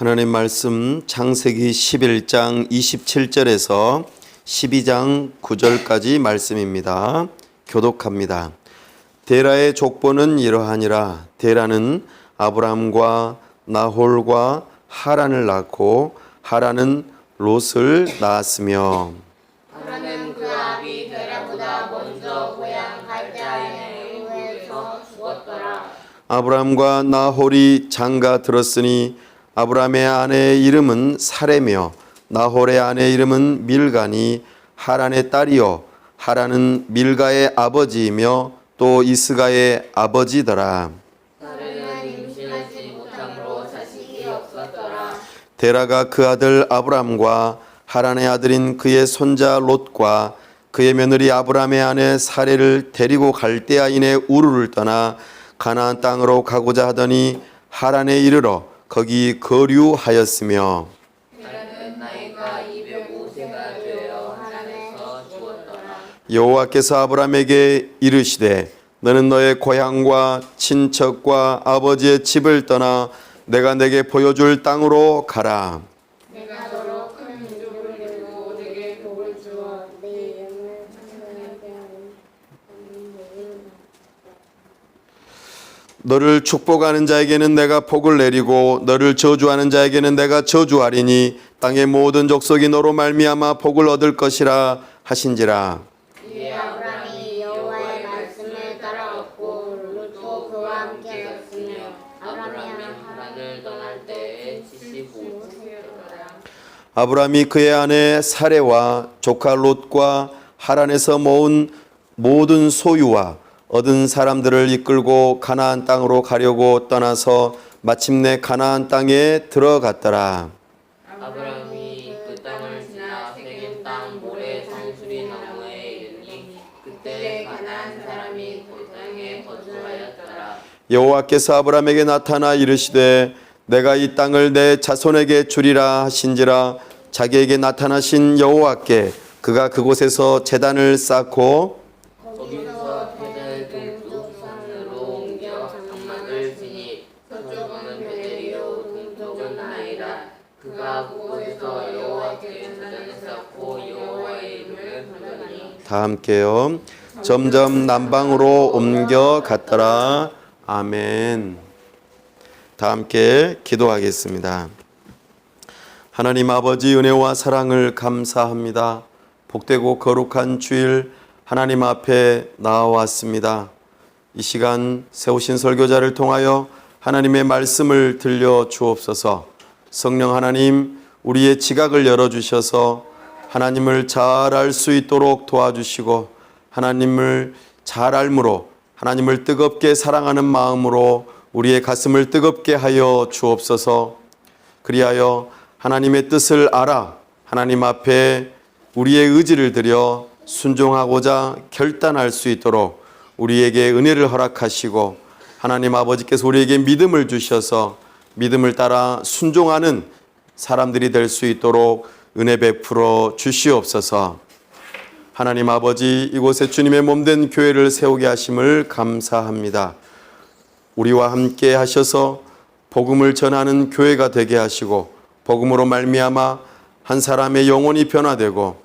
하나님 말씀 창세기 11장 27절에서 12장 9절까지 말씀입니다. 교독합니다. 데라의 족보는 이러하니라. 데라는 아브람과 나홀과 하란을 낳고 하란은 롯을 낳았으며 하란은 그 아비 데라보다 먼저 고향 갈대아인의 우에서 죽었더라. 아브람과 나홀이 장가 들었으니 아브람의 아내의 이름은 사레며 나홀의 아내의 이름은 밀가니 하란의 딸이요 하란은 밀가의 아버지이며 또 이스가의 아버지더라. 사레는 임신하지 못함으로 자식이 없었더라. 데라가 그 아들 아브람과 하란의 아들인 그의 손자 롯과 그의 며느리 아브람의 아내 사레를 데리고 갈대아인의 우르를 떠나 가나안 땅으로 가고자 하더니 하란에 이르러 거기 거류하였으며 데라는 나이가 205세가 되어 하란에서 죽었더라. 여호와께서 아브람에게 이르시되 너는 너의 고향과 친척과 아버지의 집을 떠나 내가 내게 보여줄 땅으로 가라. 내가 너로 큰 민족을 이루고 내게 복을 주어 네 이름을 찬송하게 하는 너를 축복하는 자에게는 내가 복을 내리고 너를 저주하는 자에게는 내가 저주하리니 땅의 모든 족속이 너로 말미암아 복을 얻을 것이라 하신지라. 이에 아브람이 여호와의 말씀을 따라갔고 롯도 그와 함께였으며 아브람이 하란을 떠날 때에 75세였더라. 아브람이 그의 아내 사레와 조카 롯과 하란에서 모은 모든 소유와 얻은 사람들을 이끌고 가나안 땅으로 가려고 떠나서 마침내 가나안 땅에 들어갔더라. 아브람이 그 땅을 지나 세겜 땅 모래 산수리 너머에 이르니 그때 가나안 사람이 그 땅에 거주하였더라. 여호와께서 아브람에게 나타나 이르시되 내가 이 땅을 내 자손에게 주리라 하신지라. 자기에게 나타나신 여호와께 그가 그곳에서 제단을 쌓고 거기서 베델 동쪽산으로 옮겨 장막을 지니 서쪽은 베델이요 동쪽은 아이라. 그가 그곳에서 여호와께 제단을 쌓고 여호와의 이름을 부르니 다 함께요. 점점 남방으로 옮겨 갔더라. 아멘. 다 함께 기도하겠습니다. 하나님 아버지 은혜와 사랑을 감사합니다. 복되고 거룩한 주일 하나님 앞에 나와왔습니다. 이 시간 세우신 설교자를 통하여 하나님의 말씀을 들려 주옵소서. 성령 하나님 우리의 지각을 열어주셔서 하나님을 잘 알 수 있도록 도와주시고 하나님을 잘 알므로 하나님을 뜨겁게 사랑하는 마음으로 우리의 가슴을 뜨겁게 하여 주옵소서. 그리하여 하나님의 뜻을 알아 하나님 앞에 우리의 의지를 들여 순종하고자 결단할 수 있도록 우리에게 은혜를 허락하시고 하나님 아버지께서 우리에게 믿음을 주셔서 믿음을 따라 순종하는 사람들이 될 수 있도록 은혜 베풀어 주시옵소서. 하나님 아버지 이곳에 주님의 몸된 교회를 세우게 하심을 감사합니다. 우리와 함께 하셔서 복음을 전하는 교회가 되게 하시고 복음으로 말미암아 한 사람의 영혼이 변화되고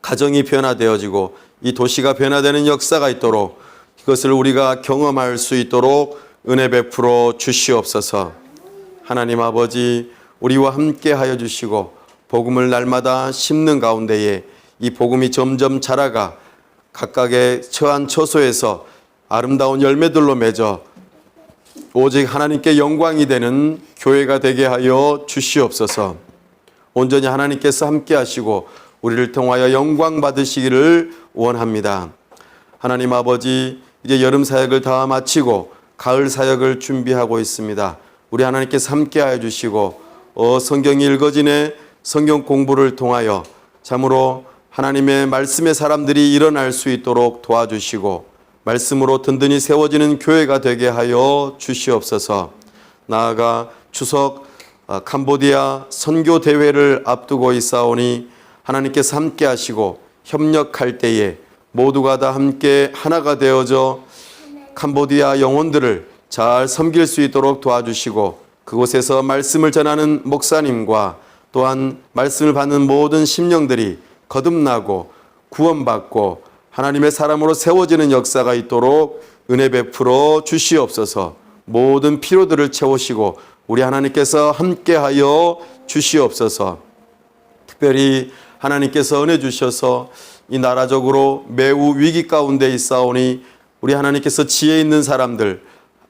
가정이 변화되어지고 이 도시가 변화되는 역사가 있도록 이것을 우리가 경험할 수 있도록 은혜 베풀어 주시옵소서. 하나님 아버지 우리와 함께 하여 주시고 복음을 날마다 심는 가운데에 이 복음이 점점 자라가 각각의 처한 처소에서 아름다운 열매들로 맺어 오직 하나님께 영광이 되는 교회가 되게 하여 주시옵소서. 온전히 하나님께서 함께 하시고 우리를 통하여 영광 받으시기를 원합니다. 하나님 아버지 이제 여름 사역을 다 마치고 가을 사역을 준비하고 있습니다. 우리 하나님께서 함께 하여 주시고 성경이 읽어지네 성경 공부를 통하여 참으로 하나님의 말씀의 사람들이 일어날 수 있도록 도와주시고 말씀으로 든든히 세워지는 교회가 되게 하여 주시옵소서. 나아가 추석 캄보디아 선교 대회를 앞두고 있사오니 하나님께서 함께 하시고 협력할 때에 모두가 다 함께 하나가 되어져 캄보디아 영혼들을 잘 섬길 수 있도록 도와주시고 그곳에서 말씀을 전하는 목사님과 또한 말씀을 받는 모든 심령들이 거듭나고 구원받고 하나님의 사람으로 세워지는 역사가 있도록 은혜 베풀어 주시옵소서. 모든 피로들을 채우시고 우리 하나님께서 함께하여 주시옵소서. 특별히 하나님께서 은혜 주셔서 이 나라적으로 매우 위기 가운데 있사오니 우리 하나님께서 지혜 있는 사람들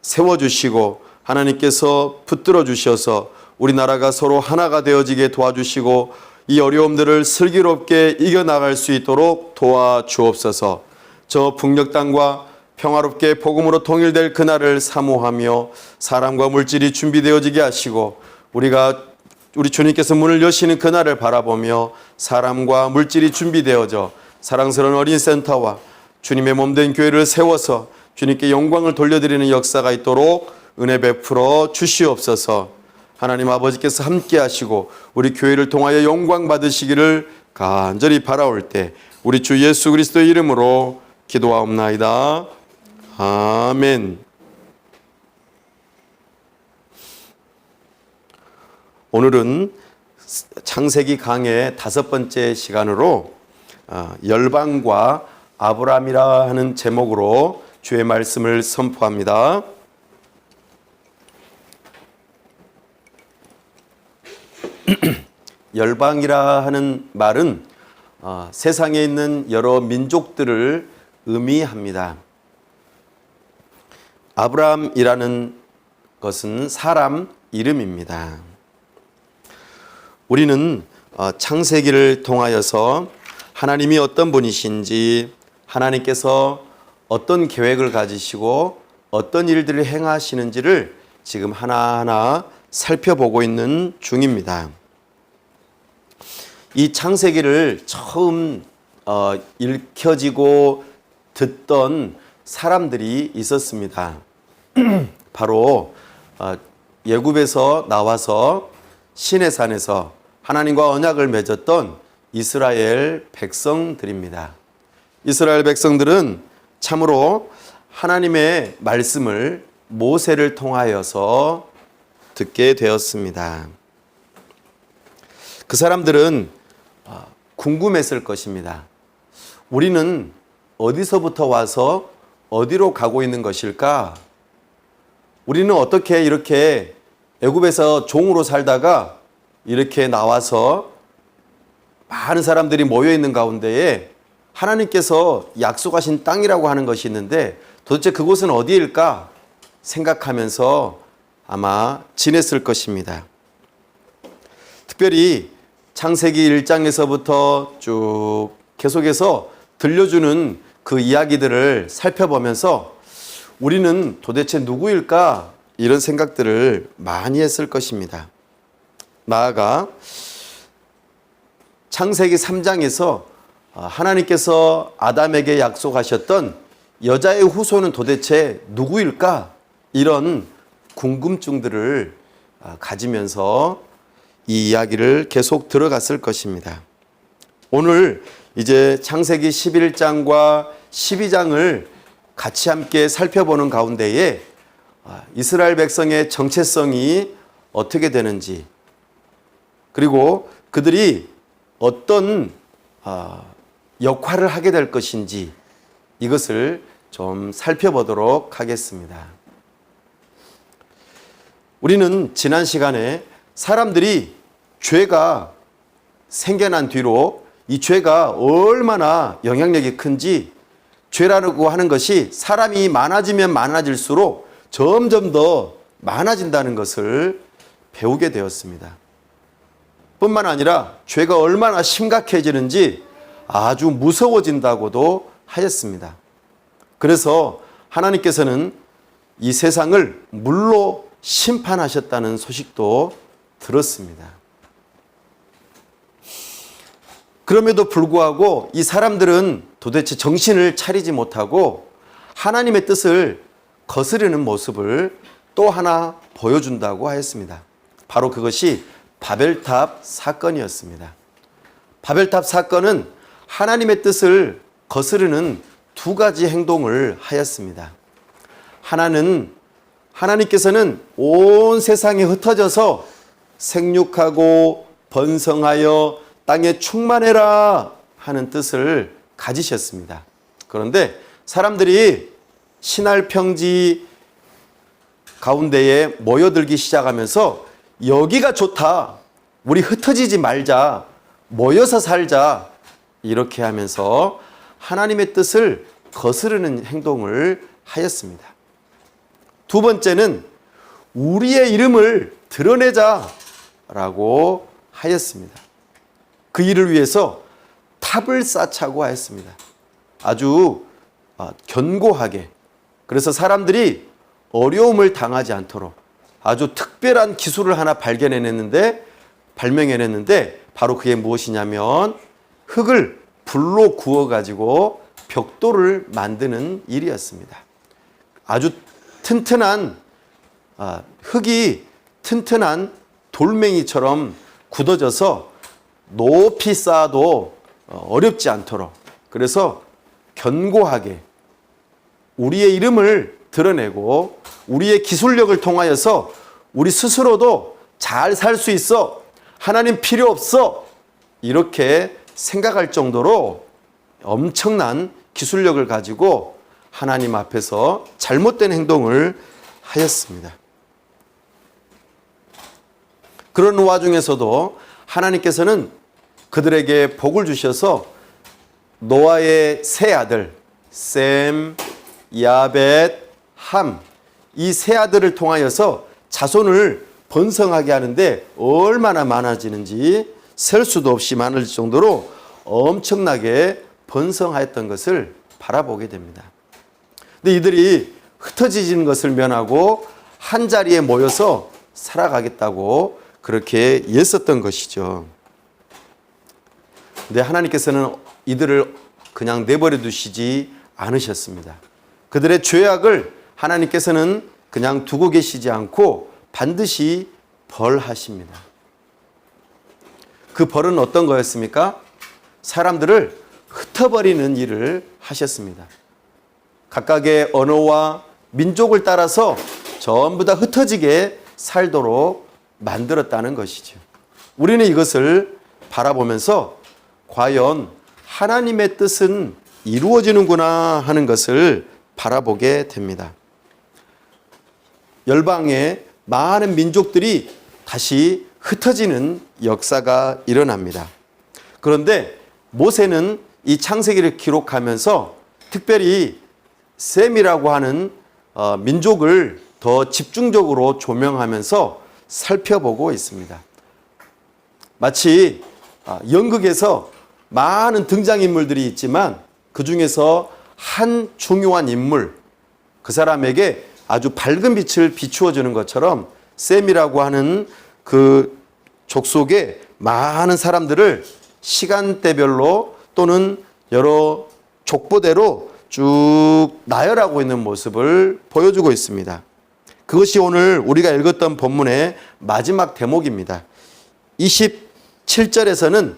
세워주시고 하나님께서 붙들어 주셔서 우리나라가 서로 하나가 되어지게 도와주시고 이 어려움들을 슬기롭게 이겨나갈 수 있도록 도와주옵소서. 저 북녘 땅과 평화롭게 복음으로 통일될 그날을 사모하며 사람과 물질이 준비되어지게 하시고 우리 주님께서 문을 여시는 그날을 바라보며 사람과 물질이 준비되어져 사랑스러운 어린 센터와 주님의 몸된 교회를 세워서 주님께 영광을 돌려드리는 역사가 있도록 은혜 베풀어 주시옵소서. 하나님 아버지께서 함께 하시고 우리 교회를 통하여 영광 받으시기를 간절히 바라올 때 우리 주 예수 그리스도의 이름으로 기도하옵나이다. 아멘. 오늘은 창세기 강의 5번째 시간으로 열방과 아브라함이라 하는 제목으로 주의 말씀을 선포합니다. 열방이라 하는 말은 세상에 있는 여러 민족들을 의미합니다. 아브라함이라는 것은 사람 이름입니다. 우리는 창세기를 통하여서 하나님이 어떤 분이신지, 하나님께서 어떤 계획을 가지시고 어떤 일들을 행하시는지를 지금 하나하나 살펴보고 있는 중입니다. 이 창세기를 처음 읽혀지고 듣던 사람들이 있었습니다. 바로 애굽에서 나와서 시내산에서 하나님과 언약을 맺었던 이스라엘 백성들입니다. 이스라엘 백성들은 참으로 하나님의 말씀을 모세를 통하여서 듣게 되었습니다. 그 사람들은 궁금했을 것입니다. 우리는 어디서부터 와서 어디로 가고 있는 것일까? 우리는 어떻게 이렇게 애굽에서 종으로 살다가 이렇게 나와서 많은 사람들이 모여 있는 가운데에 하나님께서 약속하신 땅이라고 하는 것이 있는데 도대체 그곳은 어디일까 생각하면서 아마 지냈을 것입니다. 특별히 창세기 1장에서부터 쭉 계속해서 들려주는 그 이야기들을 살펴보면서 우리는 도대체 누구일까 이런 생각들을 많이 했을 것입니다. 나아가 창세기 3장에서 하나님께서 아담에게 약속하셨던 여자의 후손은 도대체 누구일까? 이런 궁금증들을 가지면서 이 이야기를 계속 들어갔을 것입니다. 오늘 이제 창세기 11장과 12장을 같이 함께 살펴보는 가운데에 이스라엘 백성의 정체성이 어떻게 되는지, 그리고 그들이 어떤 역할을 하게 될 것인지 이것을 좀 살펴보도록 하겠습니다. 우리는 지난 시간에 사람들이 죄가 생겨난 뒤로 이 죄가 얼마나 영향력이 큰지, 죄라고 하는 것이 사람이 많아지면 많아질수록 점점 더 많아진다는 것을 배우게 되었습니다. 뿐만 아니라 죄가 얼마나 심각해지는지 아주 무서워진다고도 하였습니다. 그래서 하나님께서는 이 세상을 물로 심판하셨다는 소식도 들었습니다. 그럼에도 불구하고 이 사람들은 도대체 정신을 차리지 못하고 하나님의 뜻을 거스르는 모습을 또 하나 보여준다고 하였습니다. 바로 그것이 바벨탑 사건이었습니다. 바벨탑 사건은 하나님의 뜻을 거스르는 두 가지 행동을 하였습니다. 하나는 하나님께서는 온 세상에 흩어져서 생육하고 번성하여 땅에 충만해라 하는 뜻을 가지셨습니다. 그런데 사람들이 신할 평지 가운데에 모여들기 시작하면서 여기가 좋다, 우리 흩어지지 말자, 모여서 살자, 이렇게 하면서 하나님의 뜻을 거스르는 행동을 하였습니다. 두 번째는 우리의 이름을 드러내자라고 하였습니다. 그 일을 위해서 탑을 쌓자고 하였습니다. 아주 견고하게. 그래서 사람들이 어려움을 당하지 않도록 아주 특별한 기술을 하나 발명해냈는데 바로 그게 무엇이냐면 흙을 불로 구워가지고 벽돌을 만드는 일이었습니다. 아주 튼튼한 흙이 튼튼한 돌멩이처럼 굳어져서 높이 쌓아도 어렵지 않도록, 그래서 견고하게 우리의 이름을 드러내고 우리의 기술력을 통하여서 우리 스스로도 잘 살 수 있어, 하나님 필요 없어, 이렇게 생각할 정도로 엄청난 기술력을 가지고 하나님 앞에서 잘못된 행동을 하였습니다. 그런 와중에서도 하나님께서는 그들에게 복을 주셔서 노아의 세 아들 셈, 야벳, 함, 이 세 아들을 통하여서 자손을 번성하게 하는데 얼마나 많아지는지 셀 수도 없이 많을 정도로 엄청나게 번성하였던 것을 바라보게 됩니다. 근데 이들이 흩어지는 것을 면하고 한 자리에 모여서 살아가겠다고 그렇게 애썼던 것이죠. 근데 하나님께서는 이들을 그냥 내버려 두시지 않으셨습니다. 그들의 죄악을 하나님께서는 그냥 두고 계시지 않고 반드시 벌하십니다. 그 벌은 어떤 거였습니까? 사람들을 흩어버리는 일을 하셨습니다. 각각의 언어와 민족을 따라서 전부 다 흩어지게 살도록 만들었다는 것이죠. 우리는 이것을 바라보면서 과연 하나님의 뜻은 이루어지는구나 하는 것을 바라보게 됩니다. 열방의 많은 민족들이 다시 흩어지는 역사가 일어납니다. 그런데 모세는 이 창세기를 기록하면서 특별히 셈이라고 하는 민족을 더 집중적으로 조명하면서 살펴보고 있습니다. 마치 연극에서 많은 등장인물들이 있지만 그 중에서 한 중요한 인물, 그 사람에게 아주 밝은 빛을 비추어 주는 것처럼 셈이라고 하는 그 족속의 많은 사람들을 시간대별로 또는 여러 족보대로 쭉 나열하고 있는 모습을 보여주고 있습니다. 그것이 오늘 우리가 읽었던 본문의 마지막 대목입니다. 27절에서는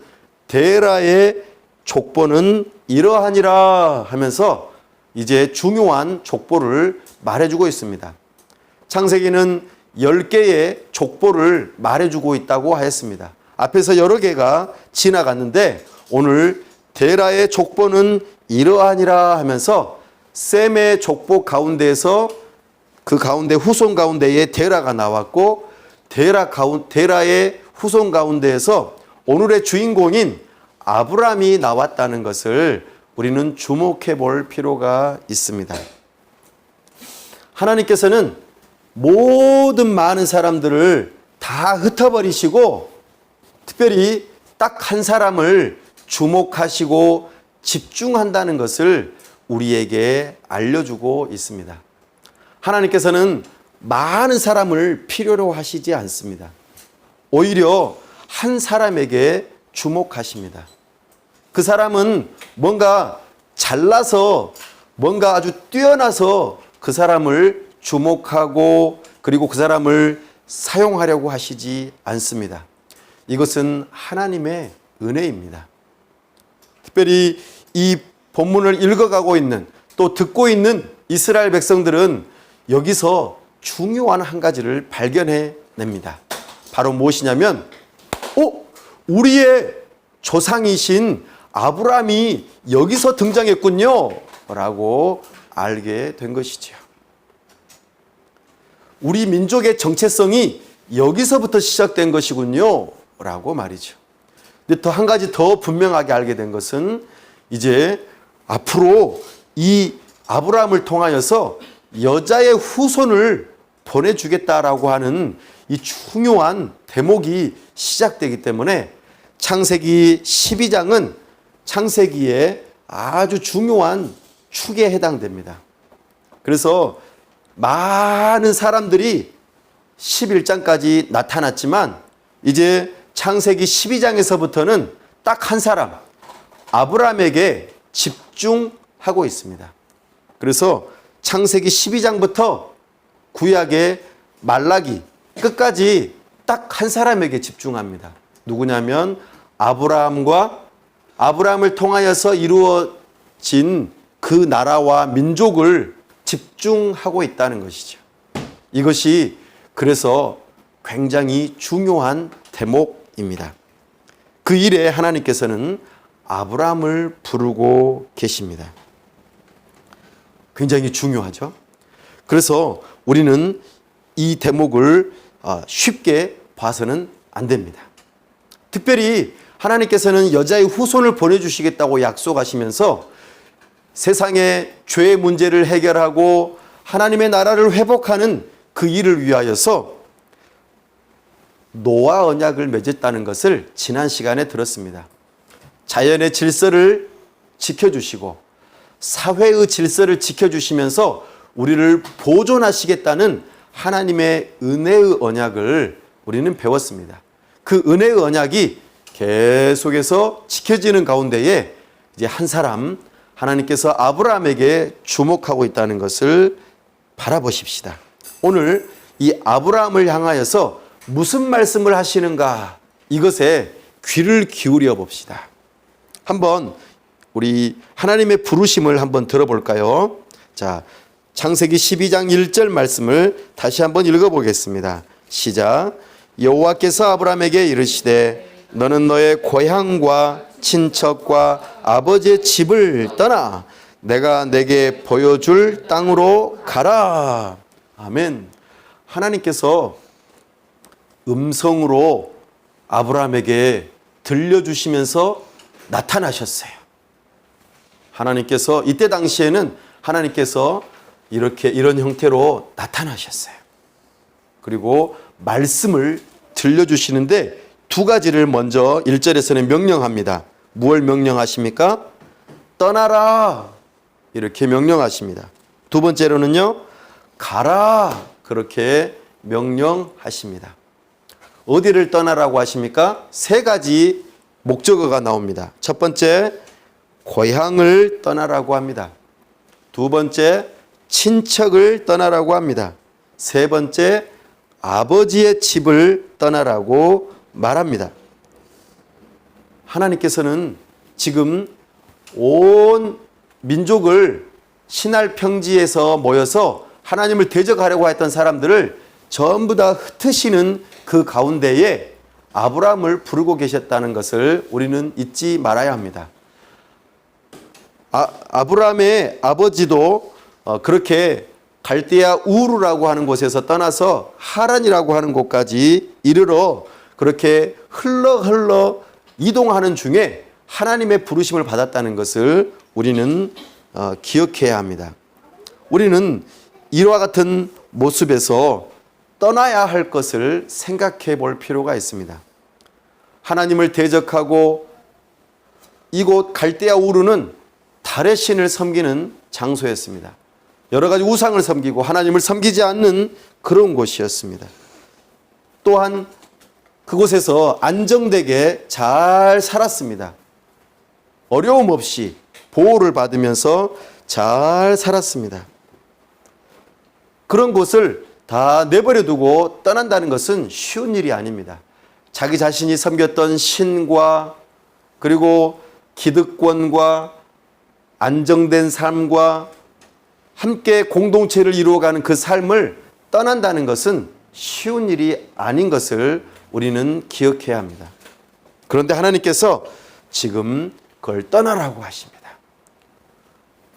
데라의 족보는 이러하니라 하면서 이제 중요한 족보를 말해주고 있습니다. 창세기는 10개의 족보를 말해주고 있다고 하였습니다. 앞에서 여러 개가 지나갔는데 오늘 데라의 족보는 이러하니라 하면서 셈의 족보 가운데에서 그 가운데 후손 가운데에 데라가 나왔고 데라의 후손 가운데에서 오늘의 주인공인 아브람이 나왔다는 것을 우리는 주목해 볼 필요가 있습니다. 하나님께서는 모든 많은 사람들을 다 흩어버리시고 특별히 딱 한 사람을 주목하시고 집중한다는 것을 우리에게 알려주고 있습니다. 하나님께서는 많은 사람을 필요로 하시지 않습니다. 오히려 한 사람에게 주목하십니다. 그 사람은 뭔가 잘나서 뭔가 아주 뛰어나서 그 사람을 주목하고 그리고 그 사람을 사용하려고 하시지 않습니다. 이것은 하나님의 은혜입니다. 특별히 이 본문을 읽어가고 있는 또 듣고 있는 이스라엘 백성들은 여기서 중요한 한 가지를 발견해냅니다. 바로 무엇이냐면 우리의 조상이신 아브라함이 여기서 등장했군요 라고 알게 된 것이죠. 우리 민족의 정체성이 여기서부터 시작된 것이군요 라고 말이죠. 근데 더 한 가지 더 분명하게 알게 된 것은 이제 앞으로 이 아브라함을 통하여서 여자의 후손을 보내주겠다라고 하는 이 중요한 대목이 시작되기 때문에 창세기 12장은 창세기의 아주 중요한 축에 해당됩니다. 그래서 많은 사람들이 11장까지 나타났지만 이제 창세기 12장에서부터는 딱 한 사람, 아브라함에게 집중하고 있습니다. 그래서 창세기 12장부터 구약의 말라기 끝까지 딱 한 사람에게 집중합니다. 누구냐면 아브라함을 통하여서 이루어진 그 나라와 민족을 집중하고 있다는 것이죠. 이것이 그래서 굉장히 중요한 대목입니다. 그 일에 하나님께서는 아브라함을 부르고 계십니다. 굉장히 중요하죠. 그래서 우리는 이 대목을 쉽게 봐서는 안 됩니다. 특별히 하나님께서는 여자의 후손을 보내주시겠다고 약속하시면서 세상의 죄의 문제를 해결하고 하나님의 나라를 회복하는 그 일을 위하여서 노아 언약을 맺었다는 것을 지난 시간에 들었습니다. 자연의 질서를 지켜주시고 사회의 질서를 지켜주시면서 우리를 보존하시겠다는 하나님의 은혜의 언약을 우리는 배웠습니다. 그 은혜의 언약이 계속해서 지켜지는 가운데에 이제 한 사람 하나님께서 아브라함에게 주목하고 있다는 것을 바라보십시다. 오늘 이 아브라함을 향하여서 무슨 말씀을 하시는가 이것에 귀를 기울여 봅시다. 한번 우리 하나님의 부르심을 한번 들어볼까요? 자, 창세기 12장 1절 말씀을 다시 한번 읽어보겠습니다. 시작. 여호와께서 아브라함에게 이르시되 너는 너의 고향과 친척과 아버지의 집을 떠나 내가 내게 보여줄 땅으로 가라. 아멘. 하나님께서 음성으로 아브라함에게 들려주시면서 나타나셨어요. 하나님께서 이때 당시에는 하나님께서 이런 형태로 나타나셨어요. 그리고 말씀을 들려주시는데 두 가지를 먼저 1절에서는 명령합니다. 무엇을 명령하십니까? 떠나라 이렇게 명령하십니다. 두 번째로는요, 가라 그렇게 명령하십니다. 어디를 떠나라고 하십니까? 세 가지 목적어가 나옵니다. 첫 번째, 고향을 떠나라고 합니다. 두 번째, 친척을 떠나라고 합니다. 세 번째, 아버지의 집을 떠나라고 말합니다. 하나님께서는 지금 온 민족을 신할 평지에서 모여서 하나님을 대적하려고 했던 사람들을 전부 다 흩으시는 그 가운데에 아브라함을 부르고 계셨다는 것을 우리는 잊지 말아야 합니다. 아브라함의 아버지도 그렇게 갈대아 우르라고 하는 곳에서 떠나서 하란이라고 하는 곳까지 이르러 그렇게 흘러 이동하는 중에 하나님의 부르심을 받았다는 것을 우리는 기억해야 합니다. 우리는 이와 같은 모습에서 떠나야 할 것을 생각해 볼 필요가 있습니다. 하나님을 대적하고 이곳 갈대아 우르는 달의 신을 섬기는 장소였습니다. 여러 가지 우상을 섬기고 하나님을 섬기지 않는 그런 곳이었습니다. 또한 그곳에서 안정되게 잘 살았습니다. 어려움 없이 보호를 받으면서 잘 살았습니다. 그런 곳을 다 내버려 두고 떠난다는 것은 쉬운 일이 아닙니다. 자기 자신이 섬겼던 신과 그리고 기득권과 안정된 삶과 함께 공동체를 이루어가는 그 삶을 떠난다는 것은 쉬운 일이 아닌 것을 우리는 기억해야 합니다. 그런데 하나님께서 지금 그걸 떠나라고 하십니다.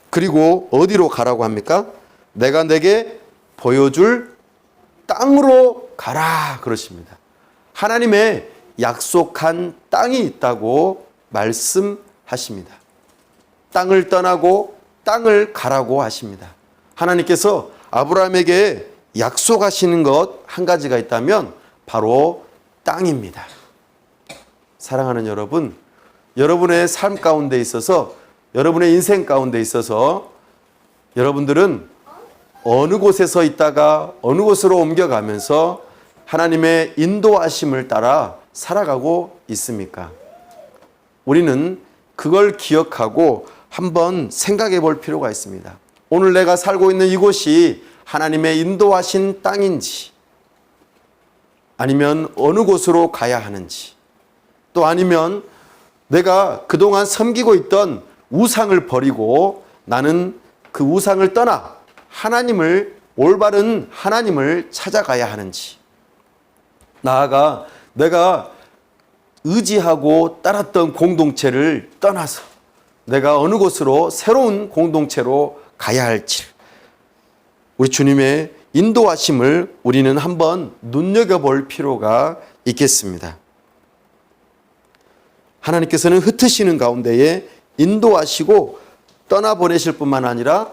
그리고 어디로 가라고 합니까? 내가 내게 보여줄 땅으로 가라 그러십니다. 하나님의 약속한 땅이 있다고 말씀하십니다. 땅을 떠나고 땅을 가라고 하십니다. 하나님께서 아브라함에게 약속하시는 것 한 가지가 있다면 바로 땅입니다. 사랑하는 여러분, 여러분의 삶 가운데 있어서, 여러분의 인생 가운데 있어서 여러분들은 어느 곳에서 있다가 어느 곳으로 옮겨가면서 하나님의 인도하심을 따라 살아가고 있습니까? 우리는 그걸 기억하고 한번 생각해 볼 필요가 있습니다. 오늘 내가 살고 있는 이곳이 하나님의 인도하신 땅인지, 아니면 어느 곳으로 가야 하는지, 또 아니면 내가 그동안 섬기고 있던 우상을 버리고 나는 그 우상을 떠나 하나님을, 올바른 하나님을 찾아가야 하는지, 나아가 내가 의지하고 따랐던 공동체를 떠나서 내가 어느 곳으로 새로운 공동체로 가야 할지, 우리 주님의 인도하심을 우리는 한번 눈여겨볼 필요가 있겠습니다. 하나님께서는 흩으시는 가운데에 인도하시고 떠나보내실 뿐만 아니라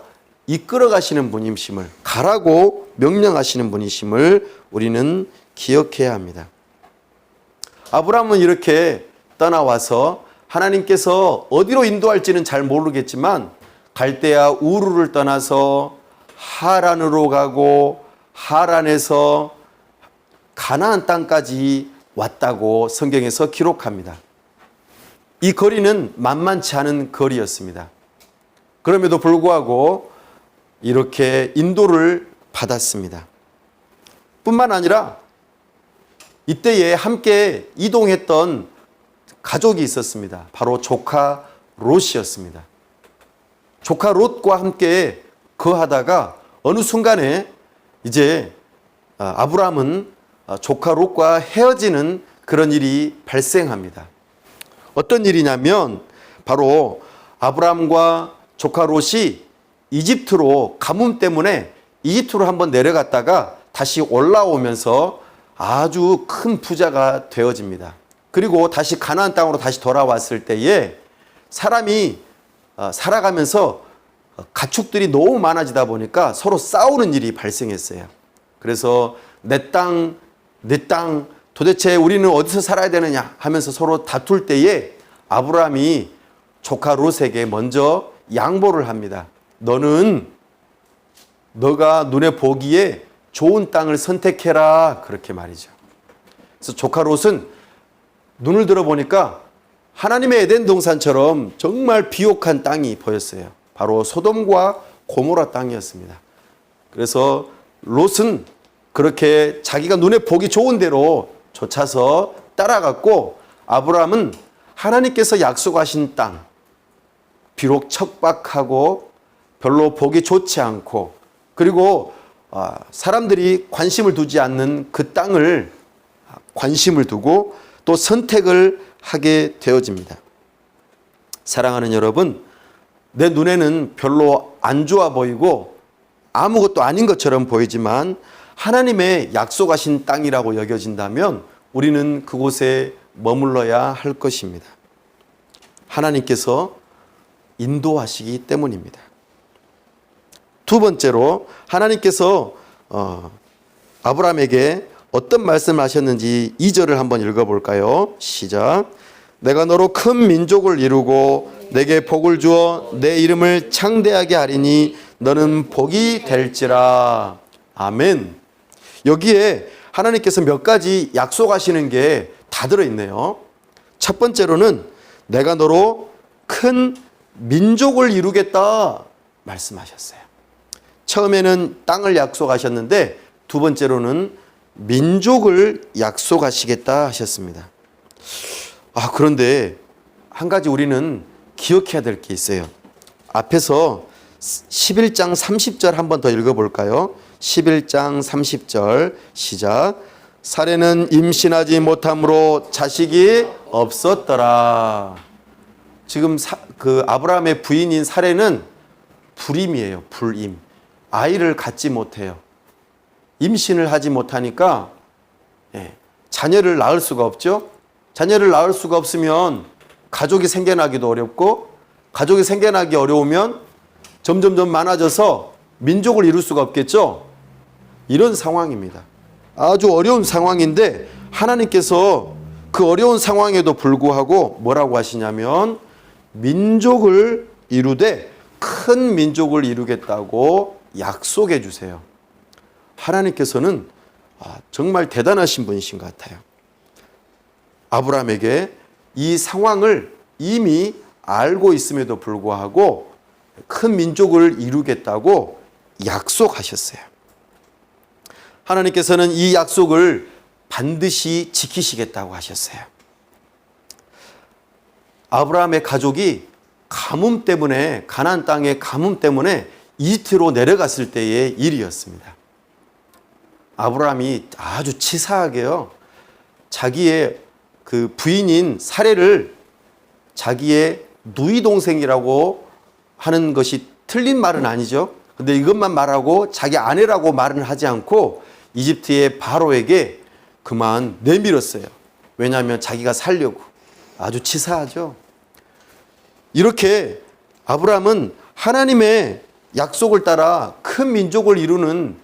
이끌어 가시는 분이심을, 가라고 명령하시는 분이심을 우리는 기억해야 합니다. 아브라함은 이렇게 떠나와서 하나님께서 어디로 인도할지는 잘 모르겠지만 갈대아 우르를 떠나서 하란으로 가고 하란에서 가나안 땅까지 왔다고 성경에서 기록합니다. 이 거리는 만만치 않은 거리였습니다. 그럼에도 불구하고 이렇게 인도를 받았습니다. 뿐만 아니라 이때에 함께 이동했던 가족이 있었습니다. 바로 조카 롯이었습니다. 조카 롯과 함께 거하다가 어느 순간에 이제 아브라함은 조카 롯과 헤어지는 그런 일이 발생합니다. 어떤 일이냐면 바로 아브라함과 조카 롯이 이집트로, 가뭄 때문에 이집트로 한번 내려갔다가 다시 올라오면서 아주 큰 부자가 되어집니다. 그리고 다시 가나안 땅으로 다시 돌아왔을 때에 사람이 살아가면서 가축들이 너무 많아지다 보니까 서로 싸우는 일이 발생했어요. 그래서 내 땅, 내 땅, 도대체 우리는 어디서 살아야 되느냐 하면서 서로 다툴 때에 아브라함이 조카 롯에게 먼저 양보를 합니다. 너가 눈에 보기에 좋은 땅을 선택해라, 그렇게 말이죠. 그래서 조카 롯은 눈을 들어보니까 하나님의 에덴 동산처럼 정말 비옥한 땅이 보였어요. 바로 소돔과 고모라 땅이었습니다. 그래서 롯은 그렇게 자기가 눈에 보기 좋은 대로 쫓아서 따라갔고, 아브라함은 하나님께서 약속하신 땅, 비록 척박하고 별로 보기 좋지 않고 그리고 사람들이 관심을 두지 않는 그 땅을 관심을 두고 또 선택을 하게 되어집니다. 사랑하는 여러분, 내 눈에는 별로 안 좋아 보이고 아무것도 아닌 것처럼 보이지만 하나님의 약속하신 땅이라고 여겨진다면 우리는 그곳에 머물러야 할 것입니다. 하나님께서 인도하시기 때문입니다. 두 번째로 하나님께서 아브라함에게 어떤 말씀을 하셨는지 2절을 한번 읽어볼까요? 시작. 내가 너로 큰 민족을 이루고 내게 복을 주어 내 이름을 창대하게 하리니 너는 복이 될지라. 아멘. 여기에 하나님께서 몇 가지 약속하시는 게 다 들어있네요. 첫 번째로는 내가 너로 큰 민족을 이루겠다 말씀하셨어요. 처음에는 땅을 약속하셨는데 두 번째로는 민족을 약속하시겠다 하셨습니다. 그런데 한 가지 우리는 기억해야 될 게 있어요. 앞에서 11장 30절 한번 더 읽어볼까요? 11장 30절 시작. 사례는 임신하지 못함으로 자식이 없었더라. 지금 그 아브라함의 부인인 사례는 불임이에요. 불임. 아이를 갖지 못해요. 임신을 하지 못하니까 자녀를 낳을 수가 없죠. 자녀를 낳을 수가 없으면 가족이 생겨나기도 어렵고, 가족이 생겨나기 어려우면 점점점 많아져서 민족을 이룰 수가 없겠죠. 이런 상황입니다. 아주 어려운 상황인데 하나님께서 그 어려운 상황에도 불구하고 뭐라고 하시냐면 민족을 이루되 큰 민족을 이루겠다고 약속해 주세요. 하나님께서는 정말 대단하신 분이신 것 같아요. 아브라함에게 이 상황을 이미 알고 있음에도 불구하고 큰 민족을 이루겠다고 약속하셨어요. 하나님께서는 이 약속을 반드시 지키시겠다고 하셨어요. 아브라함의 가족이 가뭄 때문에, 가나안 땅의 가뭄 때문에 이집트로 내려갔을 때의 일이었습니다. 아브라함이 아주 치사하게요, 자기의 그 부인인 사례를 자기의 누이 동생이라고 하는 것이 틀린 말은 아니죠. 근데 이것만 말하고 자기 아내라고 말은 하지 않고 이집트의 바로에게 그만 내밀었어요. 왜냐하면 자기가 살려고. 아주 치사하죠. 이렇게 아브라함은 하나님의 약속을 따라 큰 민족을 이루는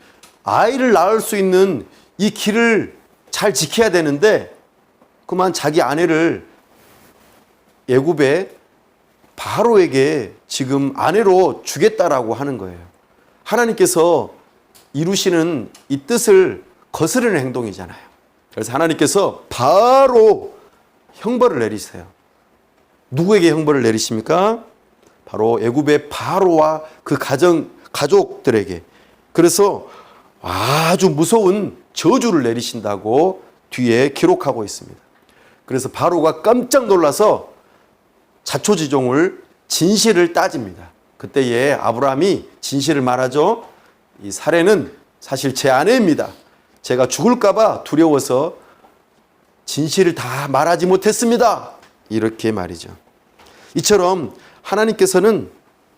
아이를 낳을 수 있는 이 길을 잘 지켜야 되는데 그만 자기 아내를 애굽의 바로에게 지금 아내로 주겠다라고 하는 거예요. 하나님께서 이루시는 이 뜻을 거스르는 행동이잖아요. 그래서 하나님께서 바로 형벌을 내리세요. 누구에게 형벌을 내리십니까? 바로 애굽의 바로와 그 가족들에게. 그래서 아주 무서운 저주를 내리신다고 뒤에 기록하고 있습니다. 그래서 바로가 깜짝 놀라서 자초지종을 진실을 따집니다. 그때에 아브라함이 진실을 말하죠. 이 사례는 사실 제 아내입니다. 제가 죽을까 봐 두려워서 진실을 다 말하지 못했습니다. 이렇게 말이죠. 이처럼 하나님께서는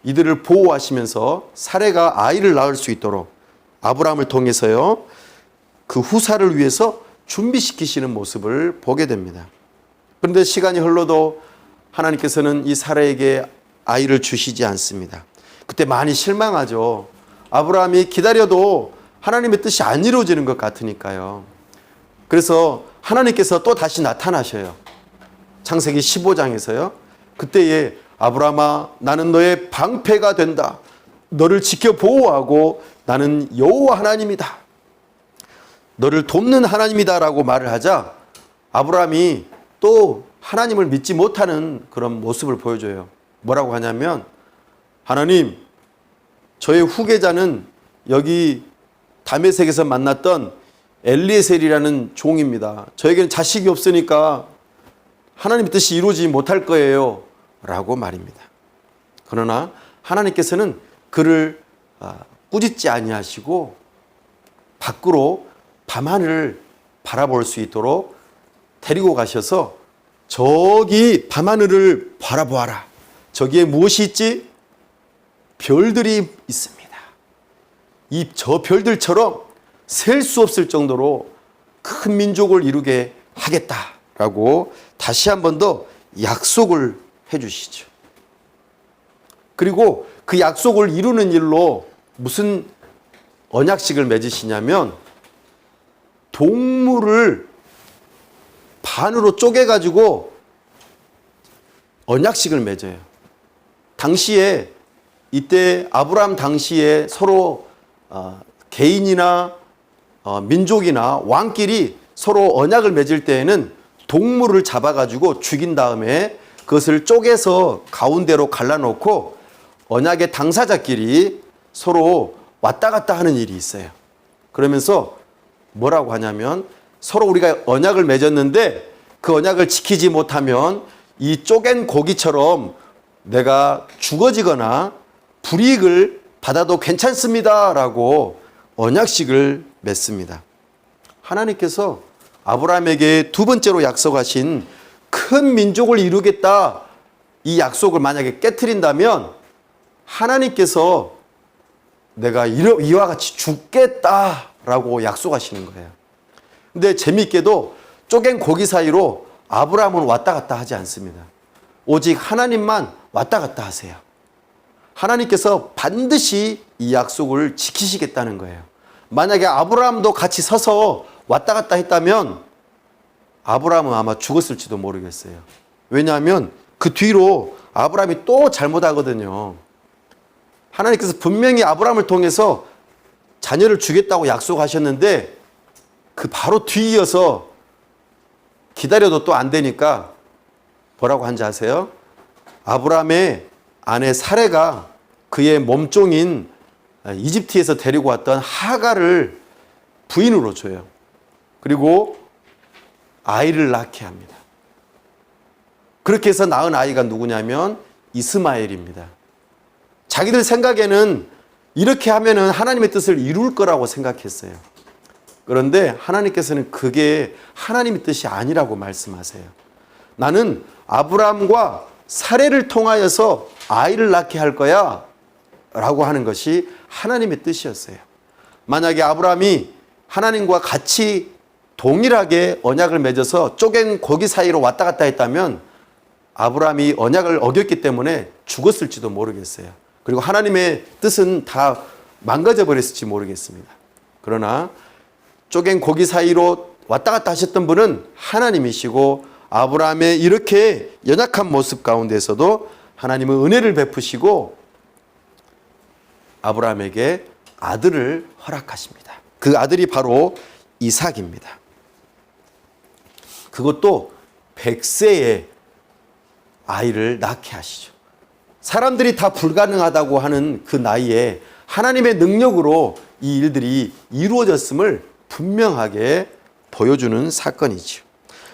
이들을 보호하시면서 사례가 아이를 낳을 수 있도록 아브라함을 통해서요, 그 후사를 위해서 준비시키시는 모습을 보게 됩니다. 그런데 시간이 흘러도 하나님께서는 이 사례에게 아이를 주시지 않습니다. 그때 많이 실망하죠. 아브라함이 기다려도 하나님의 뜻이 안 이루어지는 것 같으니까요. 그래서 하나님께서 또 다시 나타나셔요. 창세기 15장에서요. 그때에 아브라함아, 나는 너의 방패가 된다. 너를 지켜 보호하고 나는 여호와 하나님이다. 너를 돕는 하나님이다라고 말을 하자 아브라함이 또 하나님을 믿지 못하는 그런 모습을 보여줘요. 뭐라고 하냐면, 하나님, 저의 후계자는 여기 다메섹에서 만났던 엘리에셀이라는 종입니다. 저에게는 자식이 없으니까 하나님의 뜻이 이루어지지 못할 거예요 라고 말입니다. 그러나 하나님께서는 그를 꾸짖지 아니하시고 밖으로 밤하늘을 바라볼 수 있도록 데리고 가셔서 저기 밤하늘을 바라보아라. 저기에 무엇이 있지? 별들이 있습니다. 저 별들처럼 셀 수 없을 정도로 큰 민족을 이루게 하겠다라고 다시 한 번 더 약속을 해 주시죠. 그리고 그 약속을 이루는 일로 무슨 언약식을 맺으시냐면 동물을 반으로 쪼개가지고 언약식을 맺어요. 당시에 이때 아브라함 당시에 서로 개인이나 민족이나 왕끼리 서로 언약을 맺을 때에는 동물을 잡아가지고 죽인 다음에 그것을 쪼개서 가운데로 갈라놓고 언약의 당사자끼리 서로 왔다 갔다 하는 일이 있어요. 그러면서 뭐라고 하냐면 서로 우리가 언약을 맺었는데 그 언약을 지키지 못하면 이 쪼갠 고기처럼 내가 죽어지거나 불이익을 받아도 괜찮습니다 라고 언약식을 맺습니다. 하나님께서 아브라함에게 두 번째로 약속하신 큰 민족을 이루겠다, 이 약속을 만약에 깨트린다면 하나님께서 내가 이와 같이 죽겠다라고 약속하시는 거예요. 근데 재미있게도 쪼갠 고기 사이로 아브라함은 왔다 갔다 하지 않습니다. 오직 하나님만 왔다 갔다 하세요. 하나님께서 반드시 이 약속을 지키시겠다는 거예요. 만약에 아브라함도 같이 서서 왔다 갔다 했다면 아브라함은 아마 죽었을지도 모르겠어요. 왜냐하면 그 뒤로 아브라함이 또 잘못하거든요. 하나님께서 분명히 아브라함을 통해서 자녀를 주겠다고 약속하셨는데 그 바로 뒤이어서 기다려도 또 안 되니까 뭐라고 한지 아세요? 아브라함의 아내 사레가 그의 몸종인 이집트에서 데리고 왔던 하갈을 부인으로 줘요. 그리고 아이를 낳게 합니다. 그렇게 해서 낳은 아이가 누구냐면 이스마엘입니다. 자기들 생각에는 이렇게 하면은 하나님의 뜻을 이룰 거라고 생각했어요. 그런데 하나님께서는 그게 하나님의 뜻이 아니라고 말씀하세요. 나는 아브라함과 사레를 통하여서 아이를 낳게 할 거야 라고 하는 것이 하나님의 뜻이었어요. 만약에 아브라함이 하나님과 같이 동일하게 언약을 맺어서 쪼갠 고기 사이로 왔다 갔다 했다면 아브라함이 언약을 어겼기 때문에 죽었을지도 모르겠어요. 그리고 하나님의 뜻은 다 망가져 버렸을지 모르겠습니다. 그러나 쪼갠 고기 사이로 왔다 갔다 하셨던 분은 하나님이시고 아브라함의 이렇게 연약한 모습 가운데서도 하나님은 은혜를 베푸시고 아브라함에게 아들을 허락하십니다. 그 아들이 바로 이삭입니다. 그것도 100세에 아이를 낳게 하시죠. 사람들이 다 불가능하다고 하는 그 나이에 하나님의 능력으로 이 일들이 이루어졌음을 분명하게 보여주는 사건이죠.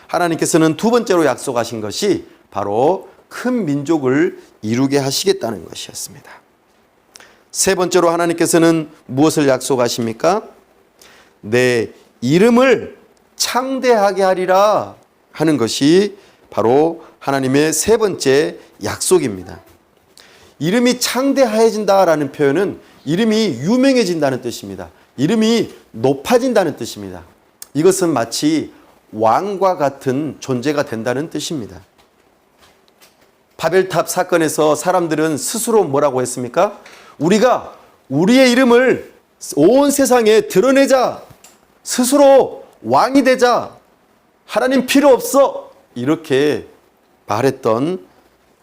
하나님께서는 두 번째로 약속하신 것이 바로 큰 민족을 이루게 하시겠다는 것이었습니다. 세 번째로 하나님께서는 무엇을 약속하십니까? 내 이름을 창대하게 하리라 하는 것이 바로 하나님의 세 번째 약속입니다. 이름이 창대해진다라는 표현은 이름이 유명해진다는 뜻입니다. 이름이 높아진다는 뜻입니다. 이것은 마치 왕과 같은 존재가 된다는 뜻입니다. 바벨탑 사건에서 사람들은 스스로 뭐라고 했습니까? 우리가 우리의 이름을 온 세상에 드러내자. 스스로 왕이 되자. 하나님 필요 없어. 이렇게 말했던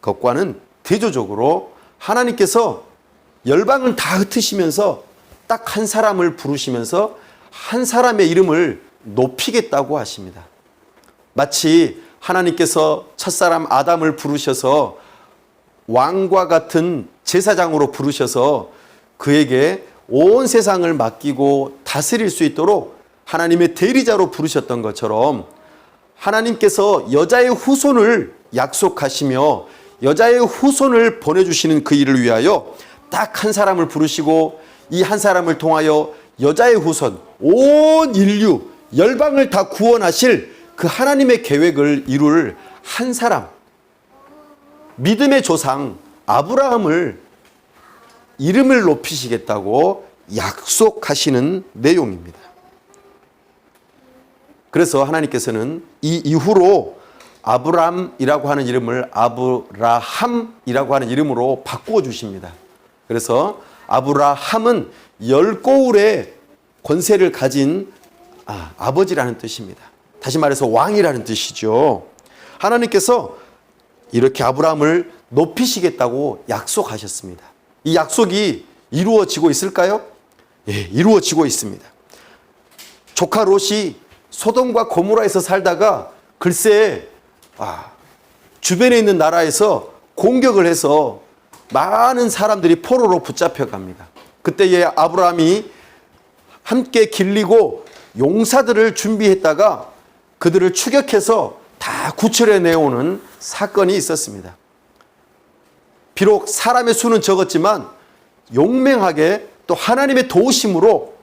것과는 대조적으로 하나님께서 열방을 다 흩으시면서 딱 한 사람을 부르시면서 한 사람의 이름을 높이겠다고 하십니다. 마치 하나님께서 첫사람 아담을 부르셔서 왕과 같은 제사장으로 부르셔서 그에게 온 세상을 맡기고 다스릴 수 있도록 하나님의 대리자로 부르셨던 것처럼 하나님께서 여자의 후손을 약속하시며 여자의 후손을 보내주시는 그 일을 위하여 딱 한 사람을 부르시고 이 한 사람을 통하여 여자의 후손, 온 인류, 열방을 다 구원하실 그 하나님의 계획을 이룰 한 사람, 믿음의 조상 아브라함을 이름을 높이시겠다고 약속하시는 내용입니다. 그래서 하나님께서는 이 이후로 아브람이라고 하는 이름을 아브라함이라고 하는 이름으로 바꾸어 주십니다. 그래서 아브라함은 10고울의 권세를 가진 아버지라는 뜻입니다. 다시 말해서 왕이라는 뜻이죠. 하나님께서 이렇게 아브라함을 높이시겠다고 약속하셨습니다. 이 약속이 이루어지고 있을까요? 예, 이루어지고 있습니다. 조카 롯이 소돔과 고모라에서 살다가 글쎄 주변에 있는 나라에서 공격을 해서 많은 사람들이 포로로 붙잡혀 갑니다. 그때에 아브라함이 함께 길리고 용사들을 준비했다가 그들을 추격해서 다 구출해 내오는 사건이 있었습니다. 비록 사람의 수는 적었지만 용맹하게 또 하나님의 도우심으로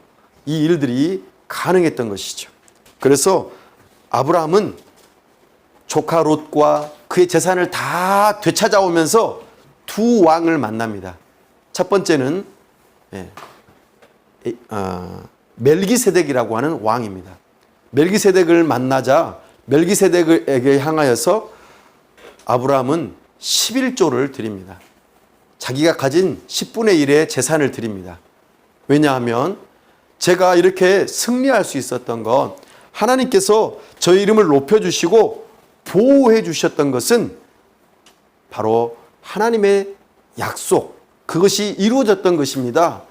이 일들이 가능했던 것이죠. 그래서 아브라함은 조카 롯과 그의 재산을 다 되찾아오면서 두 왕을 만납니다. 첫 번째는 멜기세덱이라고 하는 왕입니다. 멜기세덱을 만나자 멜기세덱에게 향하여서 아브라함은 11조를 드립니다. 자기가 가진 10분의 1의 재산을 드립니다. 왜냐하면 제가 이렇게 승리할 수 있었던 건 하나님께서 저의 이름을 높여주시고 보호해 주셨던 것은 바로 하나님의 약속, 그것이 이루어졌던 것입니다.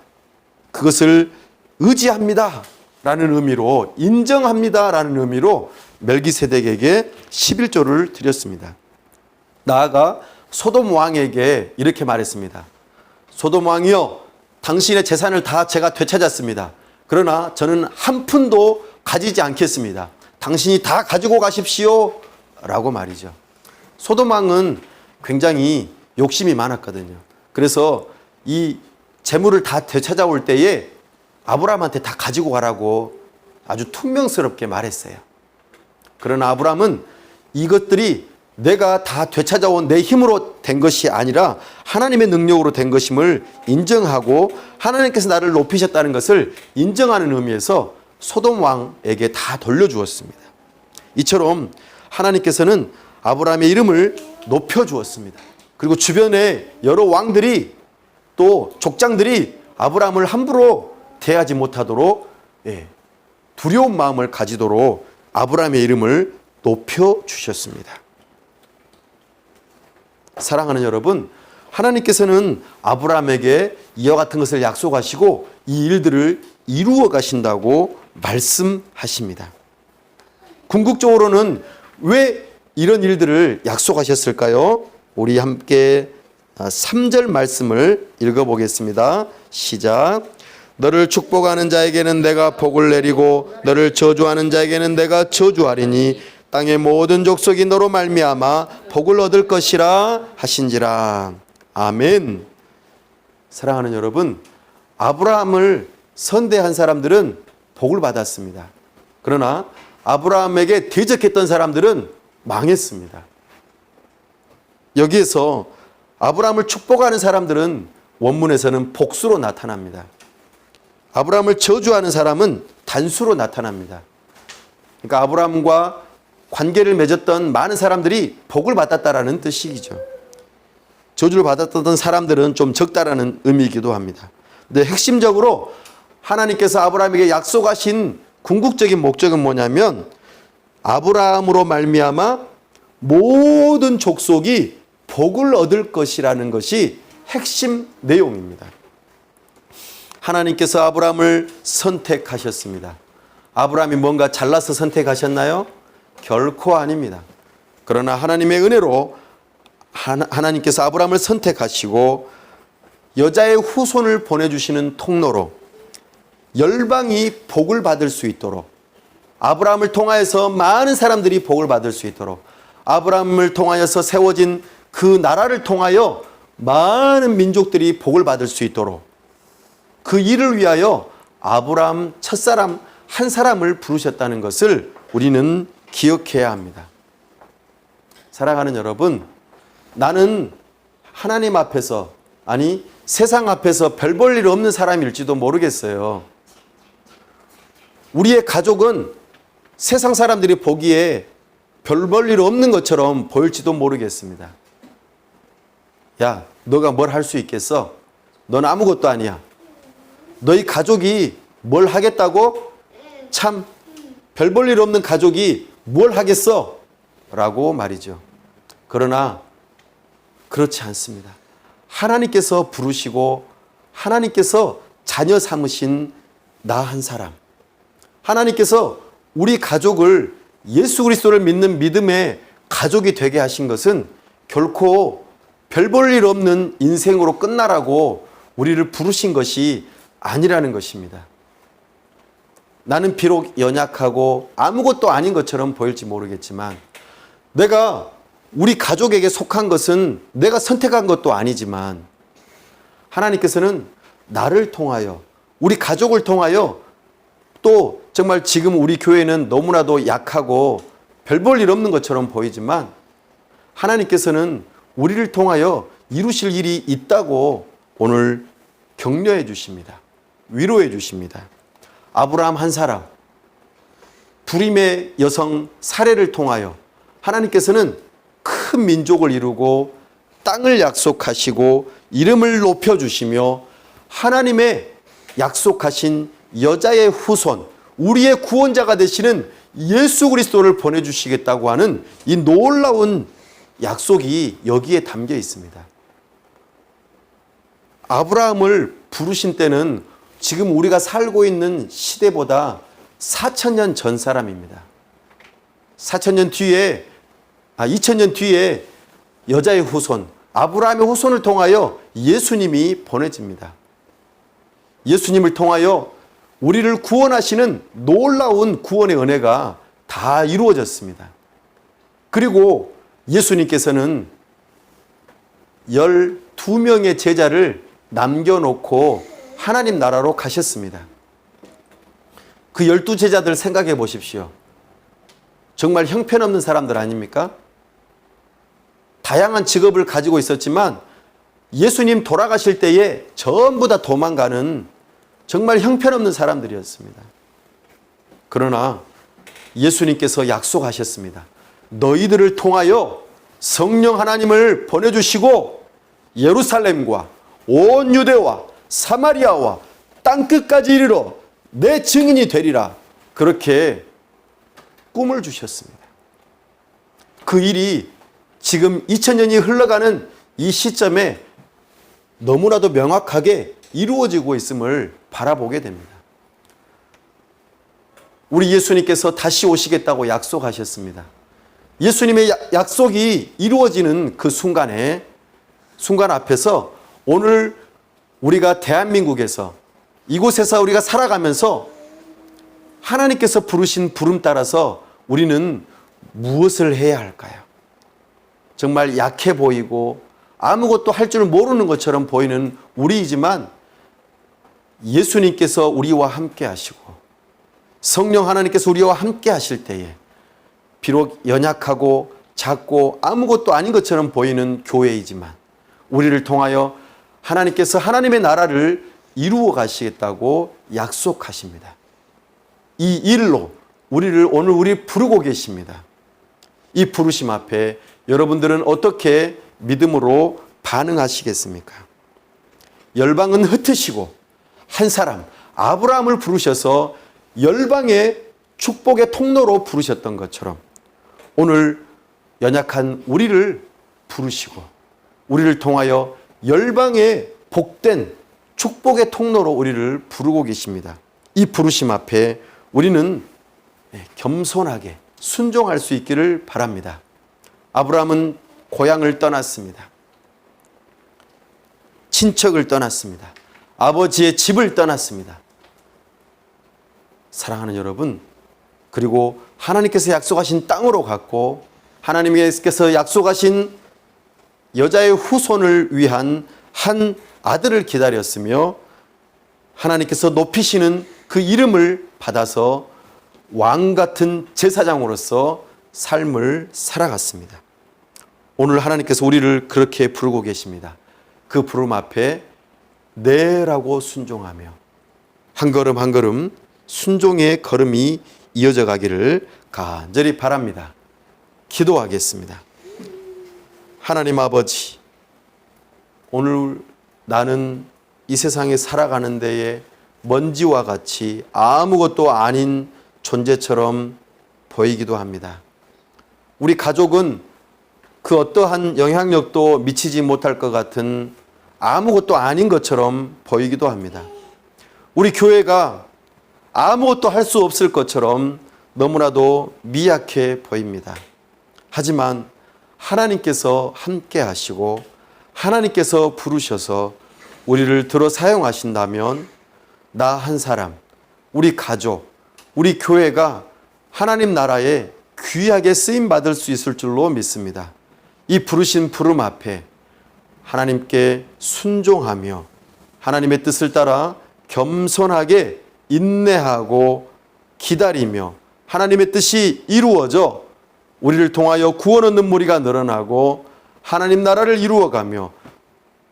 그것을 의지합니다 라는 의미로, 인정합니다 라는 의미로 멜기세덱에게 11조를 드렸습니다. 나아가 소돔 왕에게 이렇게 말했습니다. 소돔 왕이여, 당신의 재산을 다 제가 되찾았습니다. 그러나 저는 한 푼도 가지지 않겠습니다. 당신이 다 가지고 가십시오 라고 말이죠. 소돔 왕은 굉장히 욕심이 많았거든요. 그래서 이 재물을 다 되찾아올 때에 아브라함한테 다 가지고 가라고 아주 퉁명스럽게 말했어요. 그러나 아브라함은 이것들이 내가 다 되찾아온 내 힘으로 된 것이 아니라 하나님의 능력으로 된 것임을 인정하고 하나님께서 나를 높이셨다는 것을 인정하는 의미에서 소돔 왕에게 다 돌려주었습니다. 이처럼 하나님께서는 아브라함의 이름을 높여주었습니다. 그리고 주변에 여러 왕들이 또 족장들이 아브라함을 함부로 대하지 못하도록 두려운 마음을 가지도록 아브라함의 이름을 높여주셨습니다. 사랑하는 여러분, 하나님께서는 아브라함에게 이와 같은 것을 약속하시고 이 일들을 이루어 가신다고 말씀하십니다. 궁극적으로는 왜 이런 일들을 약속하셨을까요? 우리 함께 3절 말씀을 읽어보겠습니다. 시작. 너를 축복하는 자에게는 내가 복을 내리고 너를 저주하는 자에게는 내가 저주하리니 땅의 모든 족속이 너로 말미암아 복을 얻을 것이라 하신지라. 아멘. 사랑하는 여러분, 아브라함을 선대한 사람들은 복을 받았습니다. 그러나 아브라함에게 대적했던 사람들은 망했습니다. 여기에서 아브라함을 축복하는 사람들은 원문에서는 복수로 나타납니다. 아브라함을 저주하는 사람은 단수로 나타납니다. 그러니까 아브라함과 관계를 맺었던 많은 사람들이 복을 받았다라는 뜻이죠. 저주를 받았던 사람들은 좀 적다라는 의미이기도 합니다. 근데 핵심적으로 하나님께서 아브라함에게 약속하신 궁극적인 목적은 뭐냐면 아브라함으로 말미암아 모든 족속이 복을 얻을 것이라는 것이 핵심 내용입니다. 하나님께서 아브라함을 선택하셨습니다. 아브라함이 뭔가 잘나서 선택하셨나요? 결코 아닙니다. 그러나 하나님의 은혜로 하나님께서 아브라함을 선택하시고 여자의 후손을 보내주시는 통로로 열방이 복을 받을 수 있도록, 아브라함을 통하여서 많은 사람들이 복을 받을 수 있도록, 아브라함을 통하여서 세워진 그 나라를 통하여 많은 민족들이 복을 받을 수 있도록 그 일을 위하여 아브라함 첫사람 한 사람을 부르셨다는 것을 우리는 기억해야 합니다. 사랑하는 여러분, 나는 하나님 앞에서, 아니 세상 앞에서 별 볼 일 없는 사람일지도 모르겠어요. 우리의 가족은 세상 사람들이 보기에 별 볼 일 없는 것처럼 보일지도 모르겠습니다. 야, 너가 뭘 할 수 있겠어? 넌 아무것도 아니야. 너희 가족이 뭘 하겠다고? 참 별 볼 일 없는 가족이 뭘 하겠어? 라고 말이죠. 그러나 그렇지 않습니다. 하나님께서 부르시고 하나님께서 자녀 삼으신 나 한 사람, 하나님께서 우리 가족을 예수 그리스도를 믿는 믿음의 가족이 되게 하신 것은 결코 별 볼 일 없는 인생으로 끝나라고 우리를 부르신 것이 아니라는 것입니다. 나는 비록 연약하고 아무것도 아닌 것처럼 보일지 모르겠지만 내가 우리 가족에게 속한 것은 내가 선택한 것도 아니지만 하나님께서는 나를 통하여, 우리 가족을 통하여 또 정말 지금 우리 교회는 너무나도 약하고 별 볼 일 없는 것처럼 보이지만 하나님께서는 우리를 통하여 이루실 일이 있다고 오늘 격려해 주십니다. 위로해 주십니다. 아브라함 한 사람, 불임의 여성 사례를 통하여 하나님께서는 큰 민족을 이루고 땅을 약속하시고 이름을 높여주시며 하나님의 약속하신 여자의 후손, 우리의 구원자가 되시는 예수 그리스도를 보내주시겠다고 하는 이 놀라운 약속이 여기에 담겨 있습니다. 아브라함을 부르신 때는 지금 우리가 살고 있는 시대보다 4,000년 전 사람입니다. 2000년 뒤에 여자의 후손, 아브라함의 후손을 통하여 예수님이 보내집니다. 예수님을 통하여 우리를 구원하시는 놀라운 구원의 은혜가 다 이루어졌습니다. 그리고 예수님께서는 12명의 제자를 남겨놓고 하나님 나라로 가셨습니다. 그 12제자들 생각해 보십시오. 정말 형편없는 사람들 아닙니까? 다양한 직업을 가지고 있었지만 예수님 돌아가실 때에 전부 다 도망가는 정말 형편없는 사람들이었습니다. 그러나 예수님께서 약속하셨습니다. 너희들을 통하여 성령 하나님을 보내주시고 예루살렘과 온 유대와 사마리아와 땅끝까지 이르러 내 증인이 되리라. 그렇게 꿈을 주셨습니다. 그 일이 지금 2000년이 흘러가는 이 시점에 너무나도 명확하게 이루어지고 있음을 바라보게 됩니다. 우리 예수님께서 다시 오시겠다고 약속하셨습니다. 예수님의 약속이 이루어지는 그 순간 앞에서 오늘 우리가 대한민국에서 이곳에서 우리가 살아가면서 하나님께서 부르신 부름 따라서 우리는 무엇을 해야 할까요? 정말 약해 보이고 아무것도 할 줄 모르는 것처럼 보이는 우리이지만 예수님께서 우리와 함께 하시고 성령 하나님께서 우리와 함께 하실 때에 비록 연약하고 작고 아무것도 아닌 것처럼 보이는 교회이지만 우리를 통하여 하나님께서 하나님의 나라를 이루어 가시겠다고 약속하십니다. 이 일로 오늘 우리 부르고 계십니다. 이 부르심 앞에 여러분들은 어떻게 믿음으로 반응하시겠습니까? 열방은 흩으시고 한 사람 아브라함을 부르셔서 열방의 축복의 통로로 부르셨던 것처럼 오늘 연약한 우리를 부르시고 우리를 통하여 열방의 복된 축복의 통로로 우리를 부르고 계십니다. 이 부르심 앞에 우리는 겸손하게 순종할 수 있기를 바랍니다. 아브라함은 고향을 떠났습니다. 친척을 떠났습니다. 아버지의 집을 떠났습니다. 사랑하는 여러분, 그리고 하나님께서 약속하신 땅으로 갔고 하나님께서 약속하신 여자의 후손을 위한 한 아들을 기다렸으며 하나님께서 높이시는 그 이름을 받아서 왕 같은 제사장으로서 삶을 살아갔습니다. 오늘 하나님께서 우리를 그렇게 부르고 계십니다. 그 부름 앞에 네라고 순종하며 한 걸음 한 걸음 순종의 걸음이 이어져 가기를 간절히 바랍니다. 기도하겠습니다. 하나님 아버지, 오늘 나는 이 세상에 살아가는 데에 먼지와 같이 아무것도 아닌 존재처럼 보이기도 합니다. 우리 가족은 그 어떠한 영향력도 미치지 못할 것 같은 아무것도 아닌 것처럼 보이기도 합니다. 우리 교회가 아무것도 할 수 없을 것처럼 너무나도 미약해 보입니다. 하지만 하나님께서 함께 하시고 하나님께서 부르셔서 우리를 들어 사용하신다면 나 한 사람, 우리 가족, 우리 교회가 하나님 나라에 귀하게 쓰임받을 수 있을 줄로 믿습니다. 이 부르신 부름 앞에 하나님께 순종하며 하나님의 뜻을 따라 겸손하게 인내하고 기다리며 하나님의 뜻이 이루어져 우리를 통하여 구원 얻는 무리가 늘어나고 하나님 나라를 이루어가며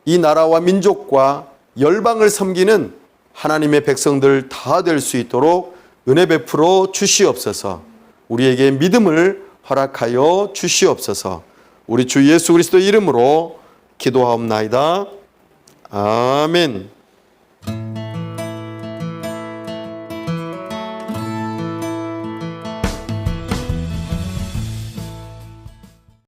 이 나라와 민족과 열방을 섬기는 하나님의 백성들 다 될 수 있도록 은혜 베풀어 주시옵소서. 우리에게 믿음을 허락하여 주시옵소서. 우리 주 예수 그리스도 이름으로 기도하옵나이다. 아멘.